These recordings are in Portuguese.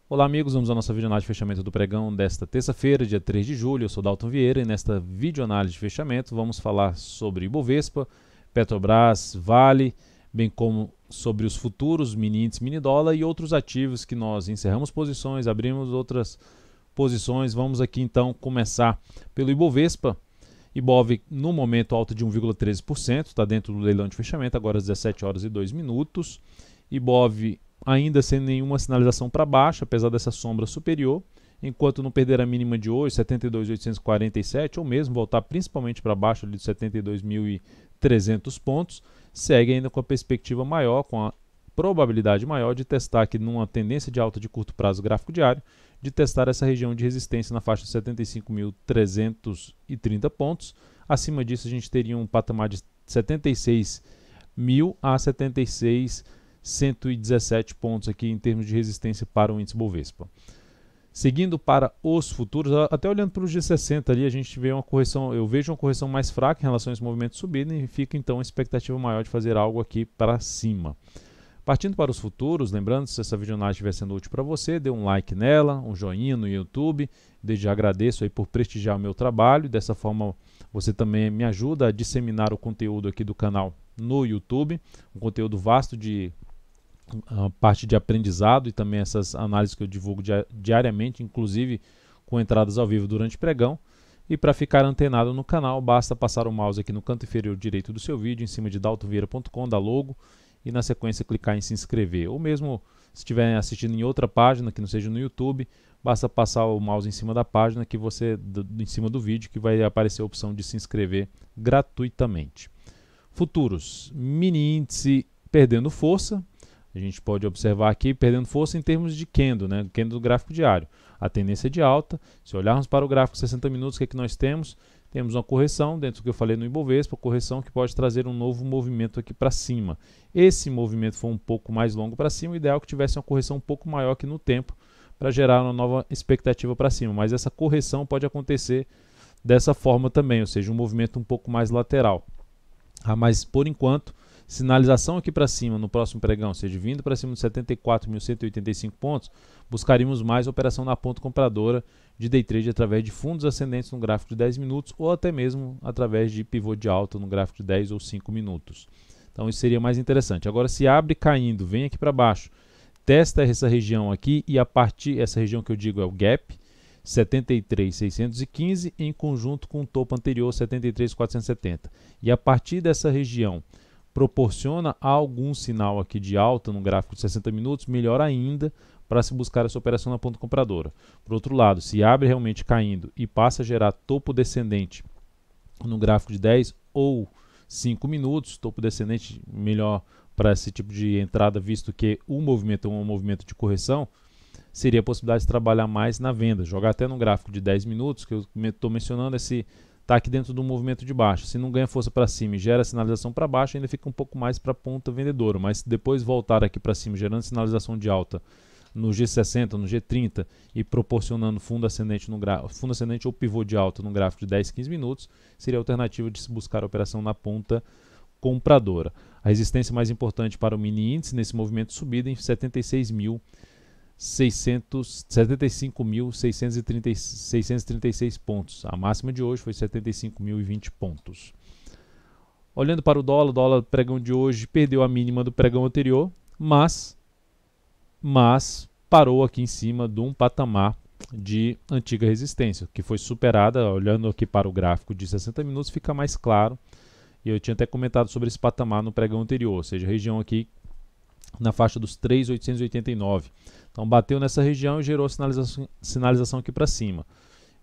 Olá amigos, vamos à nossa videoanálise de fechamento do pregão desta terça-feira, dia 3 de julho. Eu sou Dalton Vieira e nesta videoanálise de fechamento vamos falar sobre Ibovespa, Petrobras, Vale, bem como sobre os futuros, mini índice, mini dólar e outros ativos que nós encerramos posições, abrimos outras posições. Vamos aqui então começar pelo Ibovespa. Ibov no momento alta de 1,13%, está dentro do leilão de fechamento, agora às 17 horas e 2 minutos. Ibov ainda sem nenhuma sinalização para baixo, apesar dessa sombra superior, enquanto não perder a mínima de hoje, 72.847, ou mesmo voltar principalmente para baixo ali de 72.300 pontos, segue ainda com a perspectiva maior, com a probabilidade maior de testar aqui numa tendência de alta de curto prazo gráfico diário, de testar essa região de resistência na faixa de 75.330 pontos. Acima disso a gente teria um patamar de 76.000 a 76.117 pontos aqui em termos de resistência para o índice Bovespa. Seguindo para os futuros, até olhando para o G60 ali, a gente vê uma correção, eu vejo uma correção mais fraca em relação a esse movimento de subida e fica então a expectativa maior de fazer algo aqui para cima. Partindo para os futuros, lembrando, se essa videoanálise estiver sendo útil para você, dê um like nela, um joinha no YouTube, desde já agradeço aí por prestigiar o meu trabalho, dessa forma você também me ajuda a disseminar o conteúdo aqui do canal no YouTube, um conteúdo vasto de parte de aprendizado e também essas análises que eu divulgo diariamente, inclusive com entradas ao vivo durante o pregão. E para ficar antenado no canal, basta passar o mouse aqui no canto inferior direito do seu vídeo, em cima de daltonvieira.com, da logo, e na sequência clicar em se inscrever. Ou mesmo se estiver assistindo em outra página, que não seja no YouTube, basta passar o mouse em cima da página, que você em cima do vídeo, que vai aparecer a opção de se inscrever gratuitamente. Futuros, mini índice perdendo força. A gente pode observar aqui perdendo força em termos de candle, né? Candle do gráfico diário. A tendência é de alta. Se olharmos para o gráfico 60 minutos, o que é que nós temos? Temos uma correção, dentro do que eu falei no Ibovespa, correção que pode trazer um novo movimento aqui para cima. Esse movimento foi um pouco mais longo para cima, o ideal é que tivesse uma correção um pouco maior aqui no tempo para gerar uma nova expectativa para cima. Mas essa correção pode acontecer dessa forma também, ou seja, um movimento um pouco mais lateral. Mas por enquanto, sinalização aqui para cima no próximo pregão, ou seja, vindo para cima de 74.185 pontos, buscaríamos mais operação na ponta compradora de day trade através de fundos ascendentes no gráfico de 10 minutos ou até mesmo através de pivô de alta no gráfico de 10 ou 5 minutos. Então isso seria mais interessante. Agora, se abre caindo, vem aqui para baixo, testa essa região aqui e a partir, essa região que eu digo é o gap, 73.615 em conjunto com o topo anterior 73.470. E a partir dessa região proporciona algum sinal aqui de alta no gráfico de 60 minutos, melhor ainda para se buscar essa operação na ponta compradora. Por outro lado, se abre realmente caindo e passa a gerar topo descendente no gráfico de 10 ou 5 minutos, topo descendente melhor para esse tipo de entrada, visto que o movimento é um movimento de correção, seria a possibilidade de trabalhar mais na venda, jogar até no gráfico de 10 minutos, que eu estou mencionando esse está aqui dentro do movimento de baixo. Se não ganha força para cima e gera sinalização para baixo, ainda fica um pouco mais para a ponta vendedora. Mas se depois voltar aqui para cima, gerando sinalização de alta no G60, no G30 e proporcionando fundo ascendente ou pivô de alta no gráfico de 10, 15 minutos, seria a alternativa de se buscar a operação na ponta compradora. A resistência mais importante para o mini índice nesse movimento de subida em 75.636 pontos. A máxima de hoje foi 75.020 pontos. Olhando para o dólar pregão de hoje perdeu a mínima do pregão anterior, mas parou aqui em cima de um patamar de antiga resistência, que foi superada. Olhando aqui para o gráfico de 60 minutos fica mais claro, e eu tinha até comentado sobre esse patamar no pregão anterior, ou seja, a região aqui na faixa dos 3.889. Então bateu nessa região e gerou sinalização aqui para cima.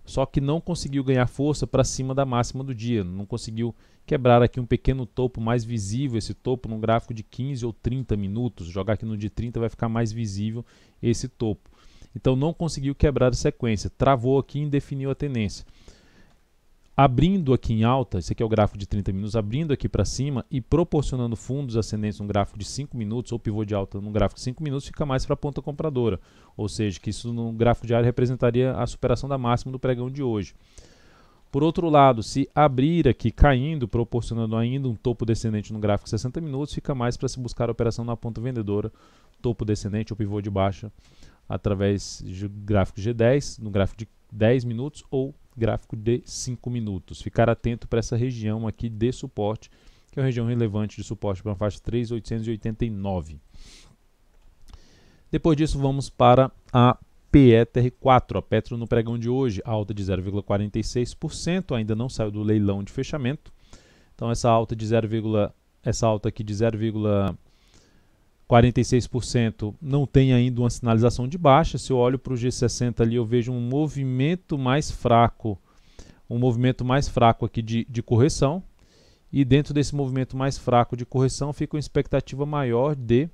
Só que não conseguiu ganhar força para cima da máxima do dia. Não conseguiu quebrar aqui um pequeno topo mais visível, esse topo num gráfico de 15 ou 30 minutos. Jogar aqui no de 30 vai ficar mais visível esse topo. Então não conseguiu quebrar a sequência. Travou aqui e indefiniu a tendência. Abrindo aqui em alta, esse aqui é o gráfico de 30 minutos, abrindo aqui para cima e proporcionando fundos ascendentes no gráfico de 5 minutos ou pivô de alta no gráfico de 5 minutos, fica mais para a ponta compradora. Ou seja, que isso no gráfico diário representaria a superação da máxima do pregão de hoje. Por outro lado, se abrir aqui caindo, proporcionando ainda um topo descendente no gráfico de 60 minutos, fica mais para se buscar a operação na ponta vendedora, topo descendente ou pivô de baixa através de gráfico G10, no gráfico de 10 minutos ou gráfico de 5 minutos. Ficar atento para essa região aqui de suporte, que é uma região relevante de suporte para a faixa 3.889. Depois disso, vamos para a PETR4, a Petro no pregão de hoje, alta de 0,46%, ainda não saiu do leilão de fechamento. Então essa alta aqui de 0,46% não tem ainda uma sinalização de baixa. Se eu olho para o G60 ali, eu vejo um movimento mais fraco aqui de correção. E dentro desse movimento mais fraco de correção fica uma expectativa maior de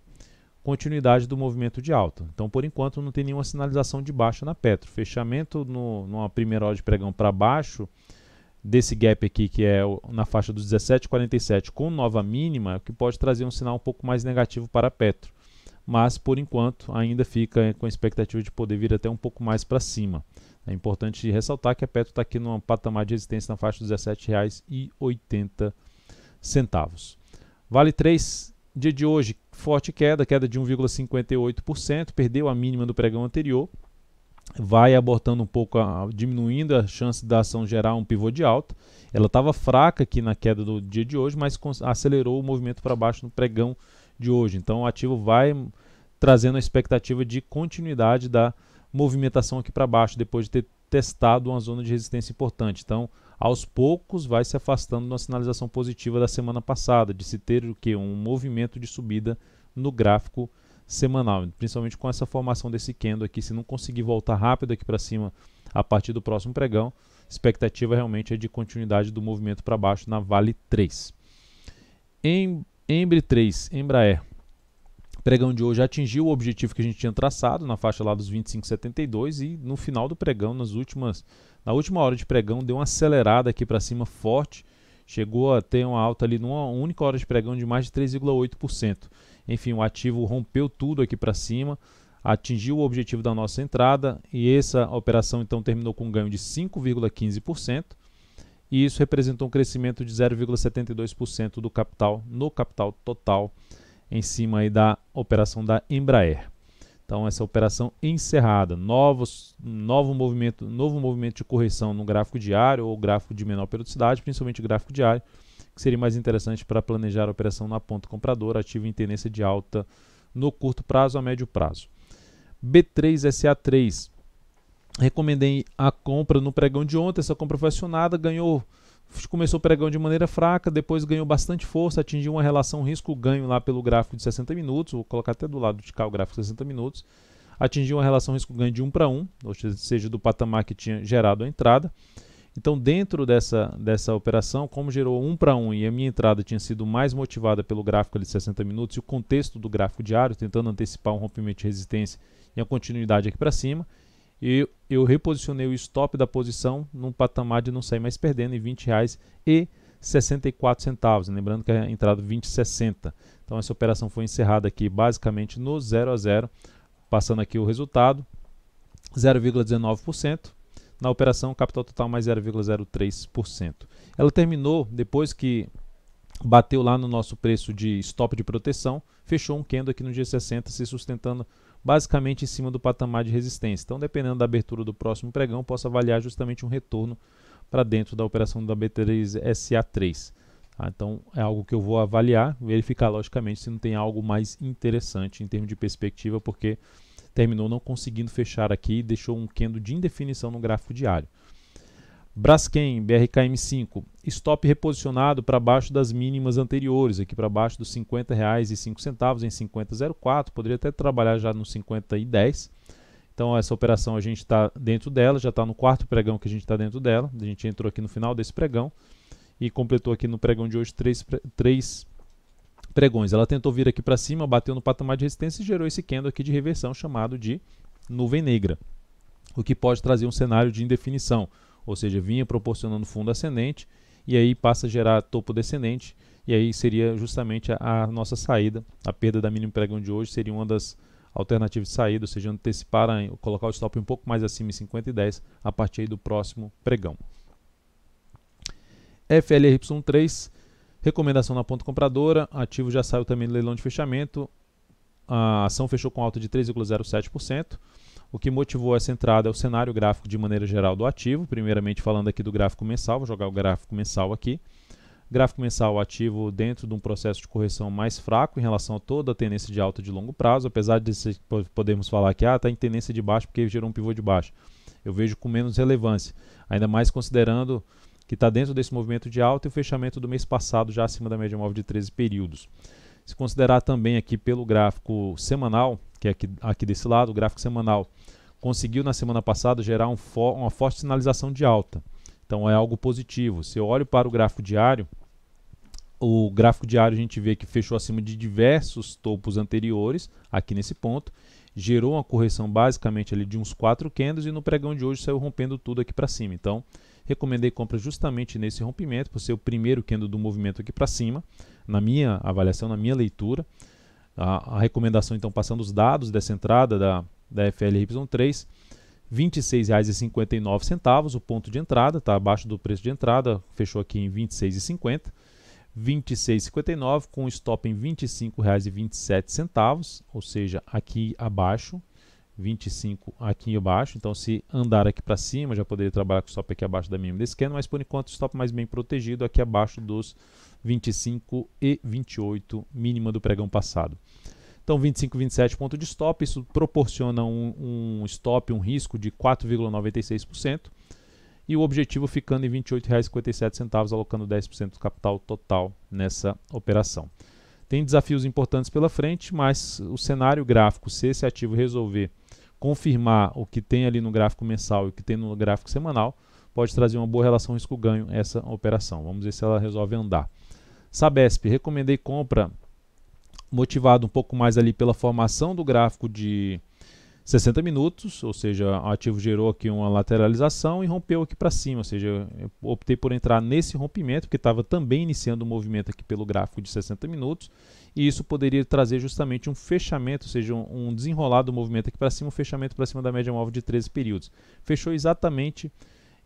continuidade do movimento de alta. Então, por enquanto, não tem nenhuma sinalização de baixa na Petro. Fechamento numa primeira hora de pregão para baixo desse gap aqui, que é na faixa dos 17,47 com nova mínima, que pode trazer um sinal um pouco mais negativo para a Petro. Mas, por enquanto, ainda fica com a expectativa de poder vir até um pouco mais para cima. É importante ressaltar que a Petro está aqui num patamar de resistência na faixa dos R$ 17,80. Vale 3, dia de hoje, forte queda de 1,58%, perdeu a mínima do pregão anterior, vai abortando um pouco, diminuindo a chance da ação gerar um pivô de alta. Ela estava fraca aqui na queda do dia de hoje, mas acelerou o movimento para baixo no pregão de hoje. Então o ativo vai trazendo a expectativa de continuidade da movimentação aqui para baixo, depois de ter testado uma zona de resistência importante. Então, aos poucos, vai se afastando de uma sinalização positiva da semana passada, de se ter o quê? Um movimento de subida no gráfico semanal, principalmente com essa formação desse candle aqui. Se não conseguir voltar rápido aqui para cima a partir do próximo pregão, a expectativa realmente é de continuidade do movimento para baixo na Vale 3. Embre 3, Embraer. Pregão de hoje atingiu o objetivo que a gente tinha traçado na faixa lá dos 25,72 e no final do pregão, na última hora de pregão, deu uma acelerada aqui para cima forte, chegou a ter uma alta ali numa única hora de pregão de mais de 3,8%. Enfim, o ativo rompeu tudo aqui para cima, atingiu o objetivo da nossa entrada e essa operação então terminou com um ganho de 5,15% e isso representou um crescimento de 0,72% do capital no capital total em cima aí da operação da Embraer. Então essa operação encerrada, novo movimento de correção no gráfico diário ou gráfico de menor periodicidade, principalmente o gráfico diário, que seria mais interessante para planejar a operação na ponta compradora, ativo em tendência de alta no curto prazo a médio prazo. B3SA3, recomendei a compra no pregão de ontem, essa compra foi acionada, começou o pregão de maneira fraca, depois ganhou bastante força, atingiu uma relação risco-ganho lá pelo gráfico de 60 minutos, vou colocar até do lado de cá o gráfico de 60 minutos, atingiu uma relação risco-ganho de 1 para 1, ou seja, do patamar que tinha gerado a entrada. Então, dentro dessa operação, como gerou 1 para 1 e a minha entrada tinha sido mais motivada pelo gráfico ali de 60 minutos e o contexto do gráfico diário, tentando antecipar um rompimento de resistência e a continuidade aqui para cima, e eu reposicionei o stop da posição num patamar de não sair mais perdendo em R$ 20,64. Lembrando que a entrada 20,60. Então essa operação foi encerrada aqui basicamente no 0 a 0. Passando aqui o resultado, 0,19%. Na operação, capital total mais 0,03%. Ela terminou depois que bateu lá no nosso preço de stop de proteção, fechou um candle aqui no G60 se sustentando basicamente em cima do patamar de resistência. Então, dependendo da abertura do próximo pregão, posso avaliar justamente um retorno para dentro da operação da B3SA3. Tá? Então, é algo que eu vou avaliar, verificar logicamente se não tem algo mais interessante em termos de perspectiva, porque terminou não conseguindo fechar aqui e deixou um candle de indefinição no gráfico diário. Braskem, BRKM5, stop reposicionado para baixo das mínimas anteriores, aqui para baixo dos R$ 50,05 em 50,04, poderia até trabalhar já no 50,10. Então essa operação a gente está dentro dela, já está no quarto pregão que a gente está dentro dela, a gente entrou aqui no final desse pregão e completou aqui no pregão de hoje três pregões. Ela tentou vir aqui para cima, bateu no patamar de resistência e gerou esse candle aqui de reversão chamado de nuvem negra, o que pode trazer um cenário de indefinição. Ou seja, vinha proporcionando fundo ascendente e aí passa a gerar topo descendente e aí seria justamente a nossa saída. A perda da mínima pregão de hoje seria uma das alternativas de saída, ou seja, antecipar, colocar o stop um pouco mais acima em 50,10 a partir do próximo pregão. FLRY3, recomendação na ponta compradora, ativo já saiu também do leilão de fechamento, a ação fechou com alta de 3,07%. O que motivou essa entrada é o cenário gráfico de maneira geral do ativo, primeiramente falando aqui do gráfico mensal, vou jogar o gráfico mensal aqui. Gráfico mensal ativo dentro de um processo de correção mais fraco em relação a toda a tendência de alta de longo prazo, apesar de podemos falar que está em tendência de baixo porque gerou um pivô de baixo. Eu vejo com menos relevância, ainda mais considerando que está dentro desse movimento de alta e o fechamento do mês passado já acima da média móvel de 13 períodos. Se considerar também aqui pelo gráfico semanal, que é aqui desse lado, o gráfico semanal conseguiu na semana passada gerar uma forte sinalização de alta. Então é algo positivo. Se eu olho para o gráfico diário a gente vê que fechou acima de diversos topos anteriores, aqui nesse ponto, gerou uma correção basicamente ali de uns 4 candles e no pregão de hoje saiu rompendo tudo aqui para cima. Então, recomendei compra justamente nesse rompimento, por ser o primeiro candle do movimento aqui para cima, na minha avaliação, na minha leitura. A recomendação, então, passando os dados dessa entrada da FLY3, R$ 26,59, o ponto de entrada, está abaixo do preço de entrada, fechou aqui em R$ 26,50. R$ 26,59 com stop em R$ 25,27, ou seja, aqui abaixo, 25 aqui abaixo. Então, se andar aqui para cima, já poderia trabalhar com o stop aqui abaixo da mínima desse candle, mas por enquanto o stop mais bem protegido aqui abaixo dos 25,28 mínima do pregão passado. Então, 25,27 ponto de stop, isso proporciona um stop, um risco de 4,96%. E o objetivo ficando em R$ 28,57, alocando 10% do capital total nessa operação. Tem desafios importantes pela frente, mas o cenário gráfico, se esse ativo resolver confirmar o que tem ali no gráfico mensal e o que tem no gráfico semanal, pode trazer uma boa relação risco-ganho essa operação. Vamos ver se ela resolve andar. Sabesp, recomendei compra motivado um pouco mais ali pela formação do gráfico de 60 minutos, ou seja, o ativo gerou aqui uma lateralização e rompeu aqui para cima, ou seja, eu optei por entrar nesse rompimento, porque estava também iniciando o movimento aqui pelo gráfico de 60 minutos, e isso poderia trazer justamente um fechamento, ou seja, um desenrolar do movimento aqui para cima, um fechamento para cima da média móvel de 13 períodos. Fechou exatamente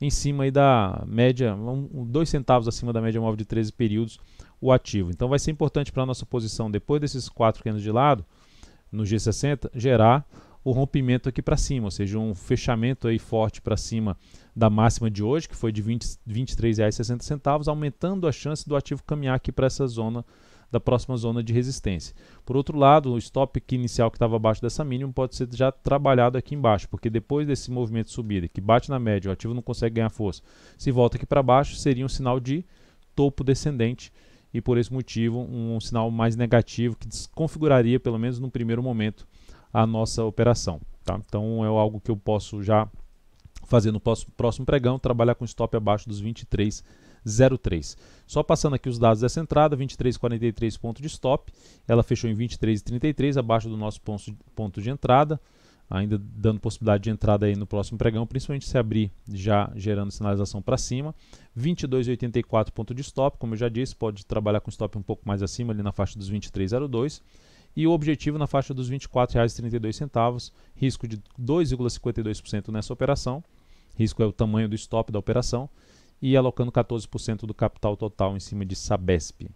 em cima aí da média, 2 centavos acima da média móvel de 13 períodos o ativo. Então vai ser importante para a nossa posição, depois desses 4 candles de lado, no G60, gerar o rompimento aqui para cima, ou seja, um fechamento aí forte para cima da máxima de hoje, que foi de R$ 23,60, aumentando a chance do ativo caminhar aqui para essa zona, da próxima zona de resistência. Por outro lado, o stop inicial que estava abaixo dessa mínima pode ser já trabalhado aqui embaixo, porque depois desse movimento de subida, que bate na média, o ativo não consegue ganhar força, se volta aqui para baixo, seria um sinal de topo descendente, e por esse motivo um sinal mais negativo, que desconfiguraria, pelo menos no primeiro momento, a nossa operação. Tá? Então é algo que eu posso já fazer no próximo pregão, trabalhar com stop abaixo dos 23,03. Só passando aqui os dados dessa entrada, 23,43 ponto de stop, ela fechou em 23,33, abaixo do nosso ponto de entrada, ainda dando possibilidade de entrada aí no próximo pregão, principalmente se abrir já gerando sinalização para cima. 22,84 ponto de stop, como eu já disse, pode trabalhar com stop um pouco mais acima, ali na faixa dos 23,02. E o objetivo na faixa dos R$ 24,32, risco de 2,52% nessa operação, risco é o tamanho do stop da operação, e alocando 14% do capital total em cima de Sabesp.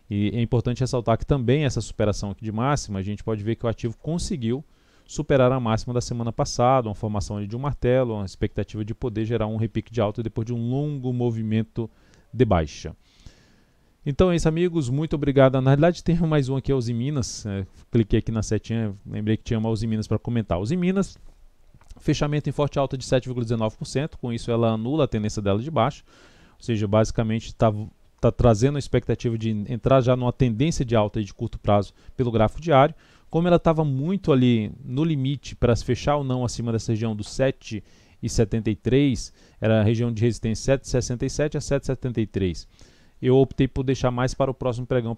E é importante ressaltar que também essa superação aqui de máxima, a gente pode ver que o ativo conseguiu superar a máxima da semana passada, uma formação ali de um martelo, uma expectativa de poder gerar um repique de alta depois de um longo movimento de baixa. Então é isso, amigos, muito obrigado. Na realidade tem mais um aqui, a Uzi Minas, cliquei aqui na setinha, lembrei que tinha uma Uzi Minas para comentar. Uzi Minas, fechamento em forte alta de 7,19%, com isso ela anula a tendência dela de baixo, ou seja, basicamente está trazendo a expectativa de entrar já numa tendência de alta de curto prazo pelo gráfico diário. Como ela estava muito ali no limite para se fechar ou não acima dessa região dos 7,73, era a região de resistência 7,67 a 7,73. Eu optei por deixar mais para o próximo pregão,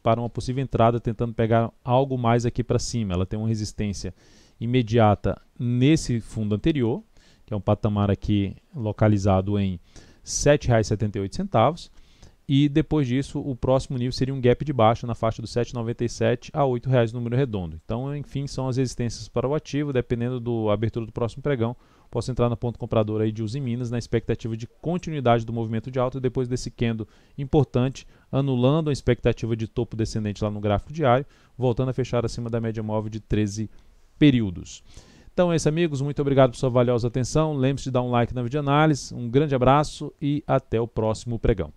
para uma possível entrada, tentando pegar algo mais aqui para cima. Ela tem uma resistência imediata nesse fundo anterior, que é um patamar aqui localizado em R$ 7,78. E depois disso, o próximo nível seria um gap de baixa na faixa dos R$ 7,97 a R$ 8,00 no número redondo. Então, enfim, são as resistências para o ativo, dependendo da abertura do próximo pregão. Posso entrar na ponto comprador aí de Uzi Minas na expectativa de continuidade do movimento de alta depois desse candle importante, anulando a expectativa de topo descendente lá no gráfico diário, voltando a fechar acima da média móvel de 13 períodos. Então é isso, amigos. Muito obrigado por sua valiosa atenção. Lembre-se de dar um like na videoanálise. Um grande abraço e até o próximo pregão.